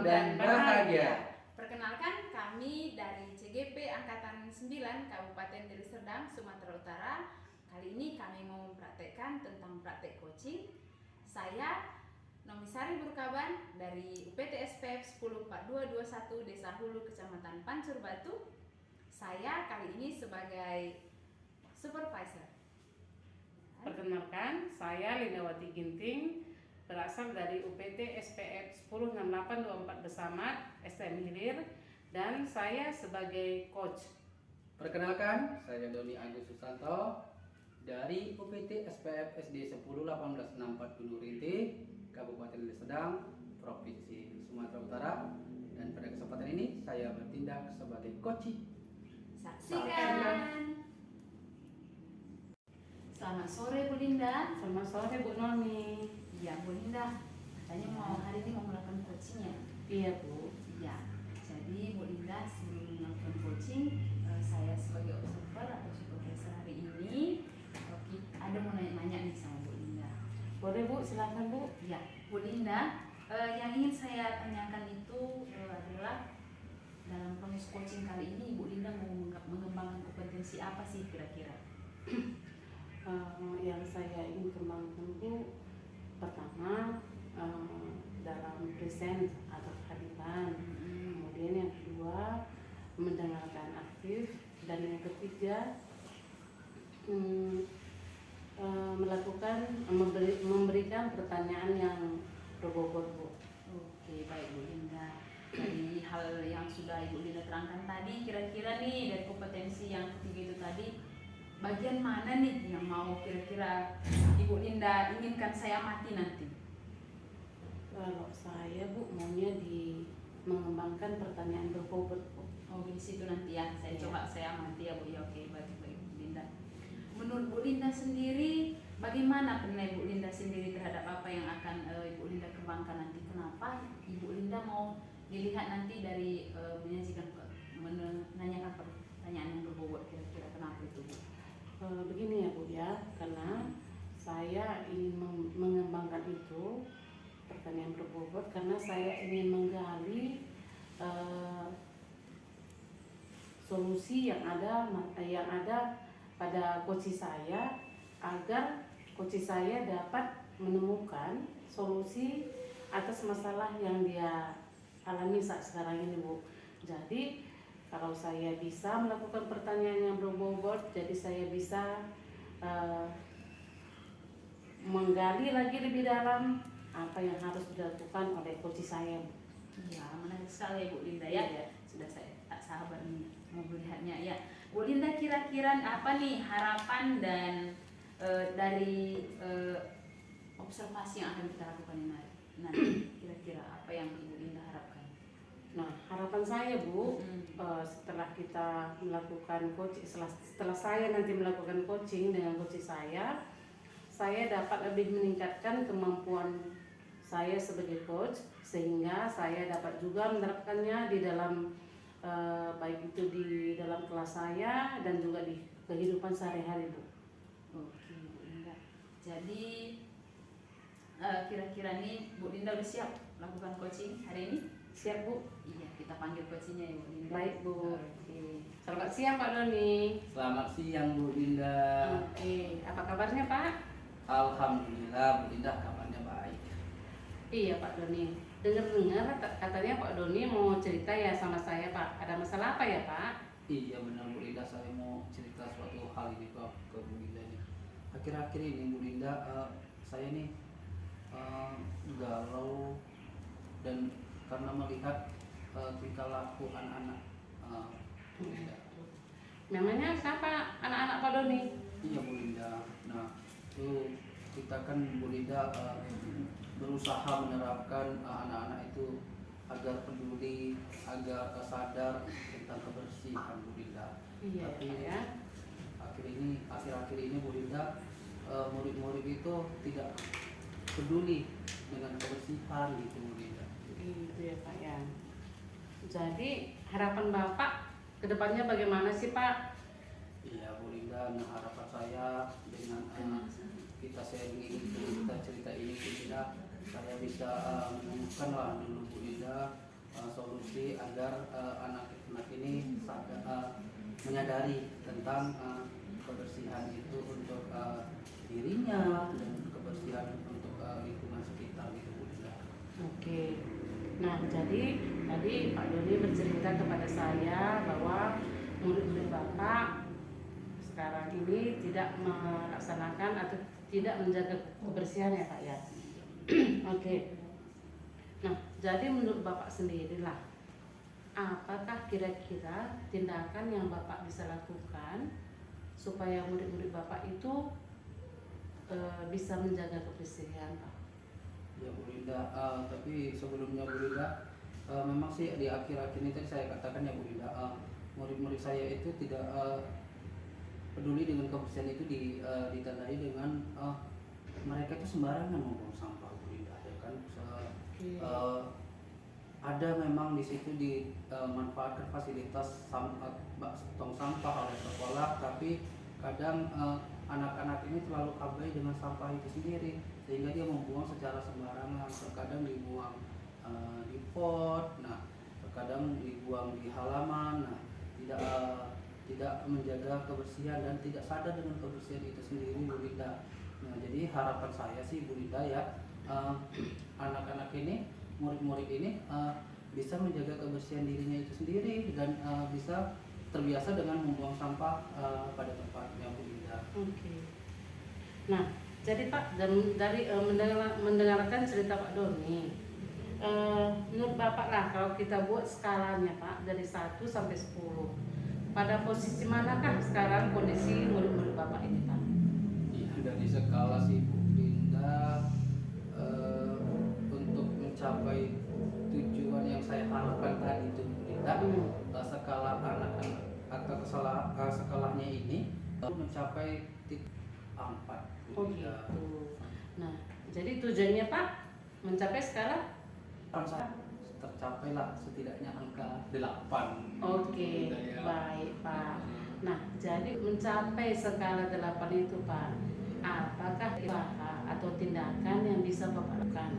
dan bahagia. Perkenalkan, kami dari CGP Angkatan 9 Kabupaten Deli Serdang, Sumatera Utara. Kali ini kami mau mempraktekkan tentang praktek coaching. Saya Nomisari Burkaban dari UPT SPF 104221 Desa Hulu, Kecamatan Pancur Batu. Saya kali ini sebagai supervisor. Perkenalkan, saya Lindawati Ginting, berasal dari UPT SPF 106824 Besamat, STM Hilir, dan saya sebagai coach. Perkenalkan, saya Doni Agus Susanto dari UPT SPF SD 101864 Gunung Rinti, Kabupaten Deli Serdang, Provinsi Sumatera Utara. Dan pada kesempatan ini saya bertindak sebagai coach. Saksikan. Selamat sore Bu Linda. Selamat sore Bu Noni. Iya Bu Linda, katanya hari ini mau melakukan coaching ya? Iya Bu. Iya. Jadi Bu Linda, sebelum melakukan coaching, saya sebagai observer atau supervisor hari ini, ada mau nanya nih sama Bu Linda. Boleh Bu, silakan Bu. Iya, Bu Linda, yang ingin saya tanyakan itu adalah dalam proses coaching kali ini Bu Linda mau mengembangkan kompetensi apa sih kira-kira? Yang saya ingin kembangkan Bu, pertama dalam present atau kehadiran, kemudian yang kedua mendengarkan aktif, dan yang ketiga memberikan pertanyaan yang berbobot Bu. Oke, baik Bu Linda. Dari hal yang sudah Ibu Linda terangkan tadi, kira-kira nih dari kompetensi yang ketiga itu tadi, bagian mana nih yang mau kira-kira Ibu Linda inginkan saya amati nanti? Kalau saya Bu maunya mengembangkan pertanyaan berbobot Bu. Oh di situ nanti ya, coba saya amati ya Bu ya. Oke, baik Bu Linda. Menurut Bu Linda sendiri, bagaimana penilaian Bu Linda sendiri terhadap apa yang akan Ibu Linda kembangkan nanti? Kenapa Ibu Linda mau dilihat nanti dari menanyakan pertanyaan yang berbobot, kira-kira kenapa itu Bu? Begini ya Bu ya, karena saya ingin mengembangkan itu pertanyaan berbobot karena saya ingin menggali solusi yang ada pada coach saya, agar coach saya dapat menemukan solusi atas masalah yang dia alami saat sekarang ini Bu. Jadi kalau saya bisa melakukan pertanyaan yang berbobot, jadi saya bisa menggali lagi lebih dalam apa yang harus dilakukan oleh coach saya. Ya, menarik sekali Bu Linda ya. Sudah saya tak sabar mau melihatnya ya. Bu Linda, kira-kira apa nih harapan dan dari observasi yang akan kita lakukan nanti? Kira-kira apa yang Ibu Linda harapkan? Nah, harapan saya Bu, setelah kita melakukan coaching, setelah saya nanti melakukan coaching dengan coach saya dapat lebih meningkatkan kemampuan saya sebagai coach, sehingga saya dapat juga menerapkannya di dalam baik itu di dalam kelas saya dan juga di kehidupan sehari-hari Bu. Oke Bu Linda. Jadi kira-kira nih Bu Linda udah siap melakukan coaching hari ini? Siap Bu. Iya, kita panggil coachingnya ya Bu Linda. Baik Bu. Oke. Selamat siang Pak Doni. Selamat siang Bu Linda. Oke, apa kabarnya Pak? Alhamdulillah Bu Linda, kabarnya baik. Iya Pak Doni. Dengar-dengar katanya Pak Doni mau cerita ya sama saya Pak. Ada masalah apa ya Pak? Iya benar Bu Linda, saya mau cerita suatu hal ini ke Bu Linda nih. Akhir-akhir ini Bu Linda, saya nih galau dan karena melihat tingkah laku anak-anak Bu Linda. Namanya siapa anak-anak Pak Doni? Iya Bu Linda. Nah, itu kita kan Bu Linda berusaha menerapkan anak-anak itu agar peduli, agar sadar tentang kebersihan Bu Linda. Iya. Tapi ya. akhir-akhir ini Bu Linda, murid-murid itu tidak peduli dengan kebersihan gitu Bu Linda. Gitu ya Pak ya. Jadi harapan Bapak kedepannya bagaimana sih Pak? Iya Bu Linda, nah harapan saya dengan kita sharing ini, kita cerita ini Bu Linda, saya bisa menemukan lah dulu Bu Linda solusi agar anak-anak ini menyadari tentang kebersihan itu untuk dirinya dan kebersihan untuk lingkungan sekitar gitu Bu Linda. Oke. Nah, jadi tadi Pak Doni bercerita kepada saya bahwa murid-murid Bapak sekarang ini tidak melaksanakan atau tidak menjaga kebersihan ya Pak ya. Oke. Nah, jadi menurut Bapak sendirilah, apakah kira-kira tindakan yang Bapak bisa lakukan supaya murid-murid Bapak itu bisa menjaga kebersihan Pak? Ya Bu Linda, tapi sebelumnya Bu Linda, memang sih di akhir-akhir ini tadi saya katakan ya Bu Linda, murid-murid saya itu tidak peduli dengan kebersihan itu ditandai dengan mereka itu sembarangan membuang sampah Bu Linda, ya kan. Ada memang di situ dimanfaatkan fasilitas tong sampah oleh sekolah, tapi kadang anak-anak ini terlalu abai dengan sampah itu sendiri sehingga dia membuang secara sembarangan. Terkadang dibuang di pot, nah terkadang dibuang di halaman, nah tidak menjaga kebersihan dan tidak sadar dengan kebersihan itu sendiri Bu Linda. Nah, jadi harapan saya sih Bu Linda ya, anak-anak ini, murid-murid ini bisa menjaga kebersihan dirinya itu sendiri dan bisa terbiasa dengan membuang sampah pada tempatnya Bu Linda. Oke. Nah, jadi Pak, dari mendengarkan cerita Pak Doni, menurut Bapak lah kalau kita buat skalanya Pak dari 1 sampai 10, pada posisi manakah sekarang kondisi murid-murid Bapak ini Pak? Iya, dari skala sih Bu Linda, untuk mencapai tujuan yang saya harapkan tadi itu Bu Linda, skala anak-anak atau skalanya ini mencapai titik 4. Oh gitu. Nah, jadi tujuannya Pak mencapai skala? Tercapailah setidaknya angka 8. Oke, baik Pak. Nah, jadi mencapai skala 8 itu Pak, apakah usaha atau tindakan yang bisa Bapak lakukan?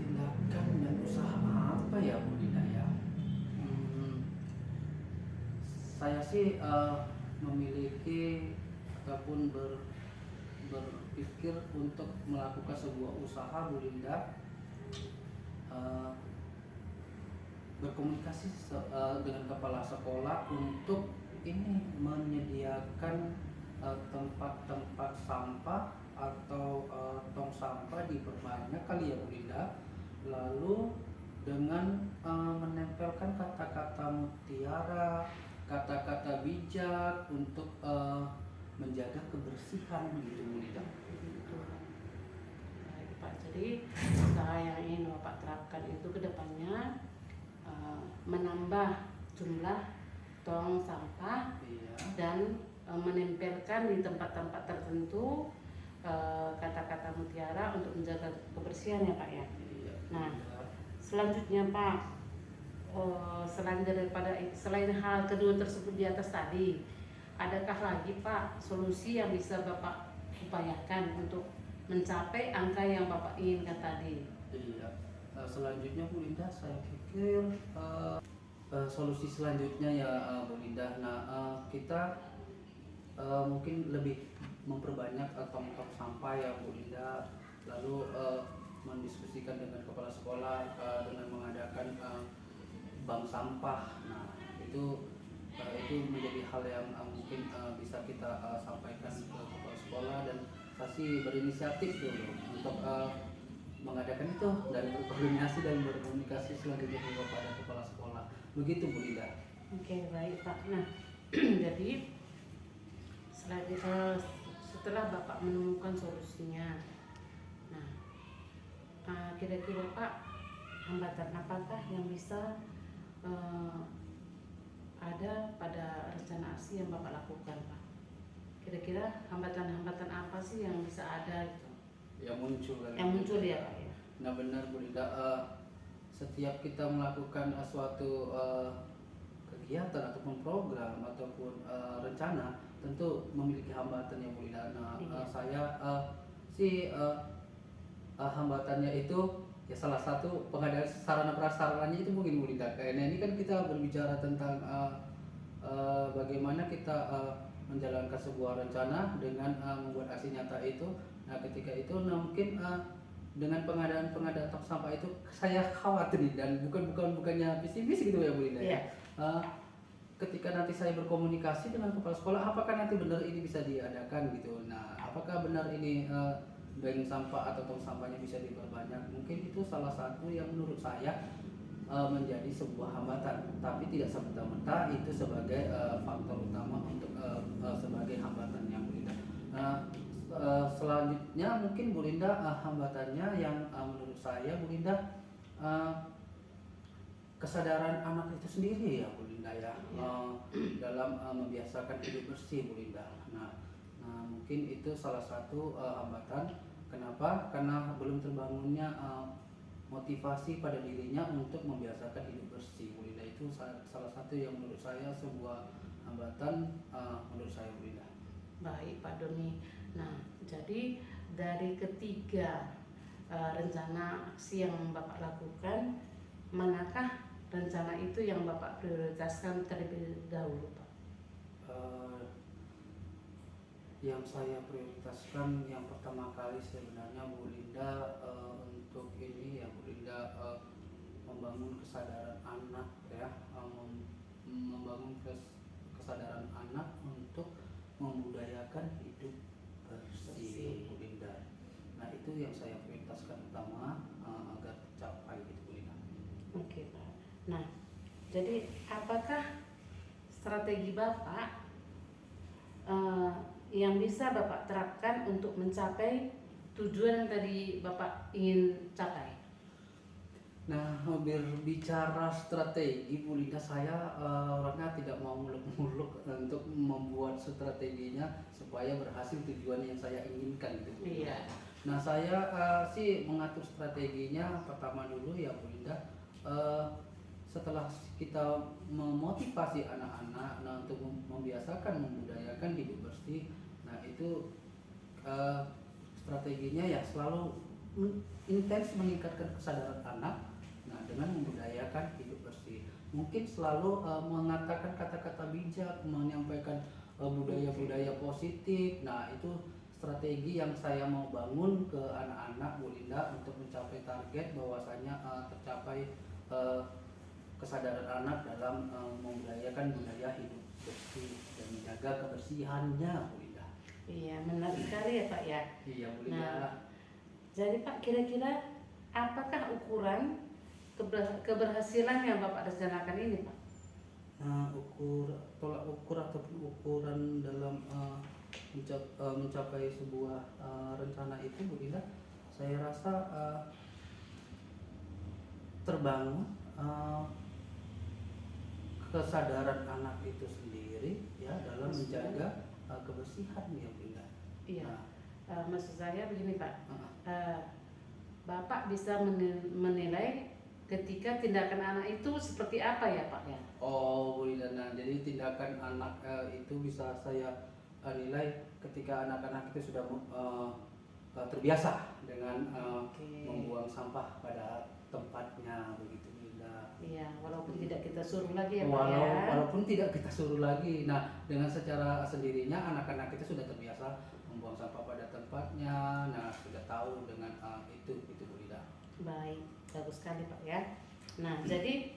Tindakan dan usaha apa ya Bu Dina ya? Saya sih memiliki ataupun berpikir untuk melakukan sebuah usaha Bu Linda, berkomunikasi dengan kepala sekolah untuk ini menyediakan tempat-tempat sampah atau tong sampah diperbanyak kali ya Bu Linda, lalu dengan menempelkan kata-kata mutiara, kata-kata bijak untuk menjaga kebersihan gitu Bu Linda. Baik Pak, jadi usaha yang ingin Bapak terapkan itu kedepannya menambah jumlah tong sampah, Iya. dan menempelkan di tempat-tempat tertentu kata-kata mutiara untuk menjaga kebersihan ya Pak ya. Iya. Nah, selanjutnya Pak, selain hal kedua tersebut di atas tadi, adakah lagi Pak solusi yang bisa Bapak upayakan untuk mencapai angka yang Bapak inginkan tadi? Iya. Selanjutnya Bu Linda, saya pikir solusi selanjutnya ya Bu Linda. Nah, kita mungkin lebih memperbanyak tong-tong sampah ya Bu Linda, lalu mendiskusikan dengan kepala sekolah dengan mengadakan bank sampah. Nah, itu menjadi hal yang mungkin bisa kita sampaikan ke kepala sekolah, dan saya sih berinisiatif dulu untuk mengadakan itu dan berkoordinasi dan berkomunikasi selanjutnya kepada kepala sekolah. Begitu Bu Linda. Oke, baik Pak. Nah, jadi setelah Bapak menemukan solusinya, nah kira-kira Pak, hambatan apakah yang bisa ada pada rencana aksi yang Bapak lakukan Pak? Kira-kira hambatan-hambatan apa sih yang bisa ada gitu? Yang muncul Ya Pak ya. Nah benar Bu Linda, setiap kita melakukan suatu kegiatan ataupun program ataupun rencana tentu memiliki hambatan yang Bu Linda. Nah, Iya. saya hambatannya itu ya salah satu pengadaan sarana prasarannya itu mungkin Bu Linda. Karena ini kan kita berbicara tentang bagaimana kita menjalankan sebuah rencana dengan membuat aksi nyata itu. Nah ketika itu mungkin dengan pengadaan tong sampah itu saya khawatir nih, dan bukannya pesimis gitu ya Bu Linda ya. Ketika nanti saya berkomunikasi dengan kepala sekolah, apakah nanti benar ini bisa diadakan gitu. Nah apakah benar ini bank sampah atau tong sampahnya bisa diperbanyak, mungkin itu salah satu yang menurut saya menjadi sebuah hambatan, tapi tidak serta-merta itu sebagai faktor utama untuk sebagai hambatan yang Bu Linda. Selanjutnya mungkin Bu Linda hambatannya yang menurut saya Bu Linda kesadaran anak itu sendiri ya Bu Linda ya, dalam membiasakan hidup bersih Bu Linda. Nah mungkin itu salah satu hambatan. Kenapa? Karena belum terbangunnya motivasi pada dirinya untuk membiasakan hidup bersih Bu Linda. Itu salah satu yang menurut saya sebuah hambatan menurut saya Bu Linda. Baik Pak Doni. Nah jadi dari ketiga rencana aksi yang Bapak lakukan, manakah rencana itu yang Bapak prioritaskan terlebih dahulu Pak? Yang saya prioritaskan yang pertama kali sebenarnya Bu Linda untuk ini ya Bu Linda, membangun kesadaran anak ya, membangun kesadaran anak untuk membudayakan hidup bersih Bu Linda. Nah itu yang saya prioritaskan utama agar tercapai gitu Bu Linda. Oke Pak. Nah jadi apakah strategi Bapak yang bisa Bapak terapkan untuk mencapai tujuan yang tadi Bapak ingin capai? Nah, berbicara strategi Bu Linda, saya orangnya tidak mau muluk-muluk untuk membuat strateginya supaya berhasil tujuan yang saya inginkan gitu Bu Linda. Iya. Nah, saya sih mengatur strateginya pertama dulu ya Bu Linda. Setelah kita memotivasi anak-anak untuk membiasakan membudayakan hidup bersih, nah itu strateginya ya selalu intens meningkatkan kesadaran anak, nah dengan membudayakan hidup bersih. Mungkin selalu mengatakan kata-kata bijak, menyampaikan budaya-budaya positif. Nah itu strategi yang saya mau bangun ke anak-anak Bu Linda untuk mencapai target bahwasanya tercapai kesadaran anak dalam membudayakan budaya hidup bersih dan menjaga kebersihannya Bu Linda. Iya, menarik sekali ya Pak ya. Iya Bu Linda. Nah, jadi Pak kira-kira apakah ukuran keberhasilan yang Bapak rencanakan ini Pak? Nah, tolak ukur ataupun ukuran dalam mencapai sebuah rencana itu Bu Linda, saya rasa terbangun kesadaran anak itu sendiri ya dalam menjaga kebersihan ya Bu Linda. Iya. Nah, Maksud saya begini Pak, Bapak bisa menilai ketika tindakan anak itu seperti apa ya Pak ya? oh Bu Linda, nah jadi tindakan anak itu bisa saya nilai ketika anak-anak itu sudah terbiasa dengan membuang sampah pada tempatnya begitu Bu Linda. Iya, walaupun tidak kita suruh lagi ya Pak ya. Walaupun tidak kita suruh lagi. Nah, dengan secara sendirinya anak-anak itu sudah terbiasa membuang sampah pada tempatnya. Nah, sudah tahu dengan itu Bu Linda. Baik, bagus sekali Pak ya. Nah, jadi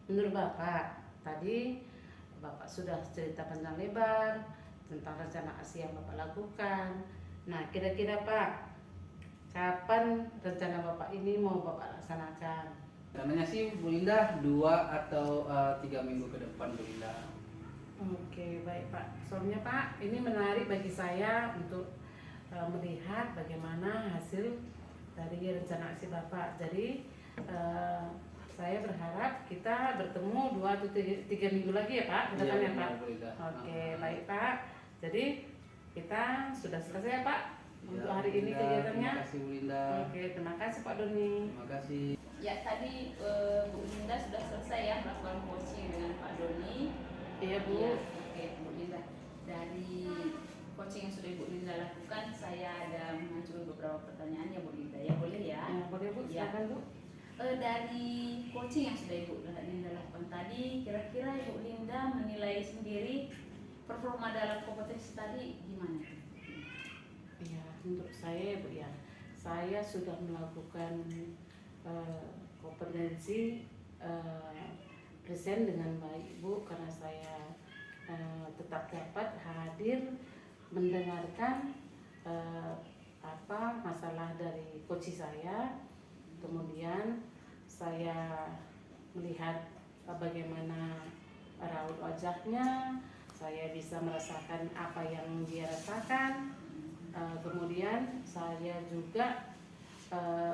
menurut Bapak tadi Bapak sudah cerita panjang lebar tentang rencana aksi yang Bapak lakukan. Nah, kira-kira Pak, kapan rencana Bapak ini mau Bapak laksanakan? Rencananya sih Bu Linda 2 atau 3 minggu ke depan Bu Linda. Oke, baik Pak. Soalnya Pak, ini menarik bagi saya untuk melihat bagaimana hasil dari rencana aksi Bapak. Jadi saya berharap kita bertemu 2 atau 3 minggu lagi ya Pak, ke depannya Pak. Oke, baik Pak. Jadi kita sudah selesai ya Pak untuk hari ini kegiatannya. Terima kasih Bu Linda. Oke, terima kasih Pak Doni. Terima kasih. Ya tadi Bu Linda sudah selesai ya melakukan coaching dengan Pak Doni. Iya Bu. Ya, oke Bu Linda. Dari coaching yang sudah Bu Linda lakukan, saya ada mengajukan beberapa pertanyaan ya Bu Linda. Ya boleh ya? boleh Bu, Ya. silakan Bu. Dari coaching yang sudah Ibu Linda lakukan tadi, kira-kira Ibu Linda menilai sendiri performa dalam kompetensi tadi gimana? Ya, menurut saya Bu ya, saya sudah melakukan kompetensi present dengan baik Bu, karena saya tetap dapat hadir mendengarkan apa masalah dari coach saya. Kemudian saya melihat bagaimana raut wajahnya, saya bisa merasakan apa yang dia rasakan. Kemudian saya juga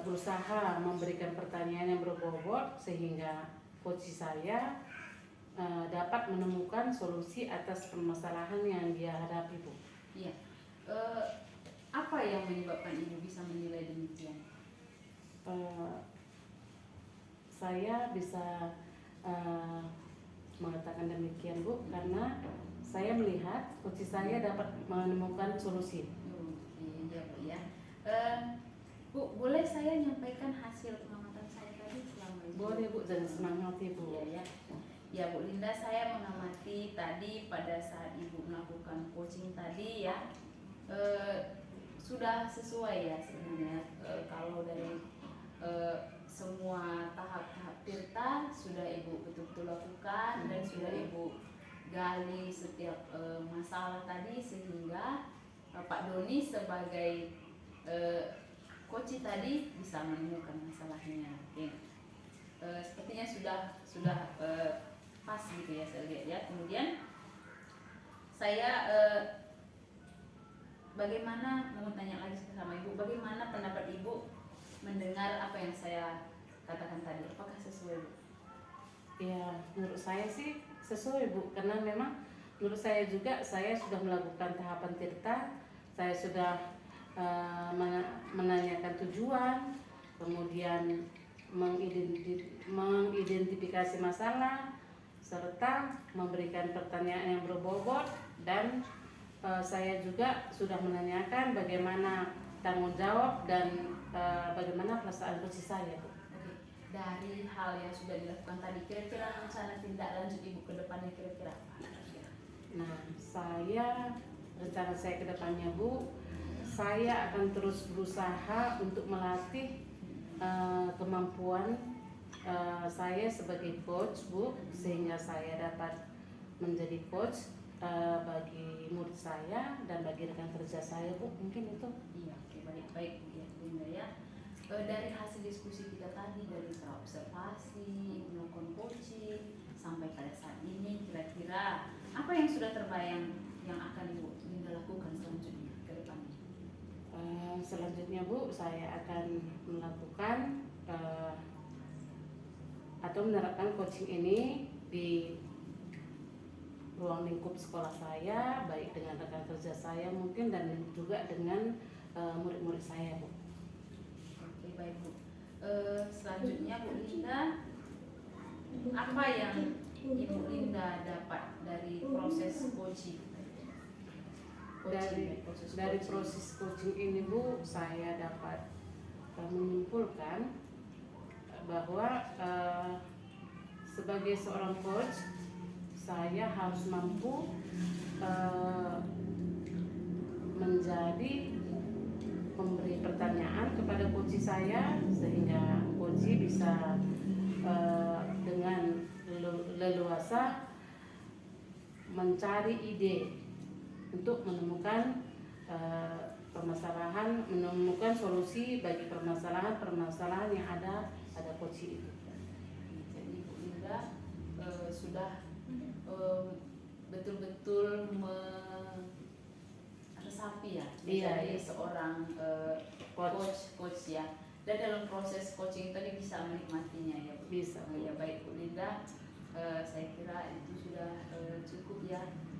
berusaha memberikan pertanyaan yang berbobot sehingga coach saya dapat menemukan solusi atas permasalahan yang dia hadapi Bu. Iya. Apa yang menyebabkan Ibu bisa menilai demikian? Saya bisa mengatakan demikian Bu, karena saya melihat coach saya dapat menemukan solusi. Oke, ya Bu ya. Bu, boleh saya nyampaikan hasil pengamatan saya tadi selama ini? Boleh Bu, jangan senang hati Bu. Iya ya. Ya Bu Linda, saya mengamati tadi pada saat Ibu melakukan coaching tadi ya, sudah sesuai ya sebenarnya. Kalau dari semua tahap-tahap tirta sudah Ibu betul-betul lakukan dan sudah Ibu gali setiap masalah tadi, sehingga Pak Doni sebagai coach tadi bisa menemukan masalahnya. Oke. Sepertinya sudah pas gitu ya saya lihat ya. Kemudian saya bagaimana mau tanya lagi sama Ibu, bagaimana pendapat Ibu mendengar apa yang saya katakan tadi, apakah sesuai Bu? Ya, menurut saya sih sesuai Bu, karena memang menurut saya juga saya sudah melakukan tahapan tirta, saya sudah menanyakan tujuan, kemudian mengidentifikasi masalah, serta memberikan pertanyaan yang berbobot, dan saya juga sudah menanyakan bagaimana tanggung jawab dan bagaimana perasaan coach saya Bu. Oke. Dari hal yang sudah dilakukan tadi, kira-kira rencana tindak lanjut Ibu ke depannya kira-kira apa? Nah, rencana saya ke depannya Bu, saya akan terus berusaha untuk melatih kemampuan saya sebagai coach Bu, sehingga saya dapat menjadi coach bagi murid saya dan bagi rekan kerja saya Bu. Mungkin itu. Iya, oke, baik Bu ya, Linda ya. Dari hasil diskusi kita tadi, dari observasi, melakukan coaching sampai pada saat ini, kira-kira apa yang sudah terbayang yang akan Ibu Linda lakukan selanjutnya ke depannya? Selanjutnya Bu, saya akan melakukan atau menerapkan coaching ini di ruang lingkup sekolah saya, baik dengan rekan kerja saya mungkin dan juga dengan murid-murid saya Bu. Oke, baik Bu. Selanjutnya Bu Linda, apa yang Ibu Linda dapat dari proses coaching? Dari proses coaching ini Bu, saya dapat menyimpulkan bahwa sebagai seorang coach saya harus mampu menjadi memberi pertanyaan kepada coach saya, sehingga coach bisa dengan leluasa mencari ide untuk menemukan menemukan solusi bagi permasalahan yang ada pada coach itu. Jadi Bu Linda sudah betul-betul meresapi ya menjadi seorang coach ya. Dan dalam proses coaching tadi bisa menikmatinya ya Bu. Bisa. Ya baik Bu Linda, saya kira itu sudah cukup ya.